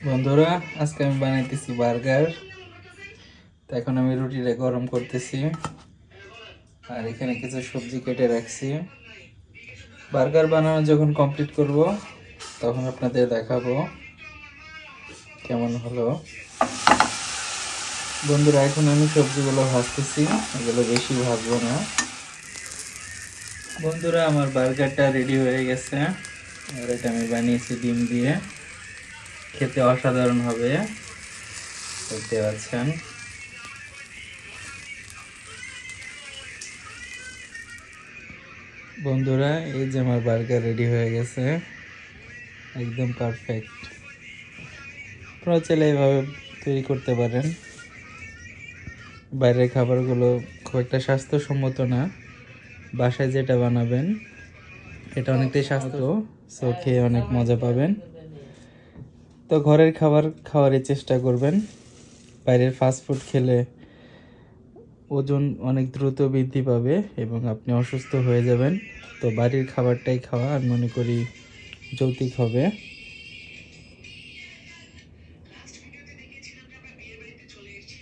বন্ধুরা, আজকে আমি বানাইতেছি বার্গার। তো এখন আমি রুটিটা গরম করতেছি আর এখানে কিছু সবজি কেটে রাখছি। বার্গার বানানো যখন কমপ্লিট করব তখন আপনাদের দেখাবো কেমন হলো। বন্ধুরা, এখন আমি সবজিগুলো ভাজতেছি, এগুলো বেশি ভাজবো না। বন্ধুরা, আমার বার্গারটা রেডি হয়ে গেছে আর এটা আমি বানিয়েছি ডিম দিয়ে। খেতে অসাধারণ হবে, দেখতে পাচ্ছেন। বন্ধুরা, এই যে আমার বার্গার রেডি হয়ে গেছে, একদম পারফেক্ট। আপনারা চাইলে এইভাবে তৈরি করতে পারেন। বাইরের খাবারগুলো খুব একটা স্বাস্থ্যসম্মত না, বাসায় যেটা বানাবেন এটা অনেকটাই স্বাস্থ্য, সো খেয়ে অনেক মজা পাবেন। তো ঘরের খাবার খাওয়ারই চেষ্টা করবেন। বাইরের ফাস্ট ফুড খেলে ওজন অনেক দ্রুত বৃদ্ধি পাবে এবং আপনি অসুস্থ হয়ে যাবেন। তো বাড়ির খাবারটাই খাওয়া আমি মনে করি যৌক্তিক হবে।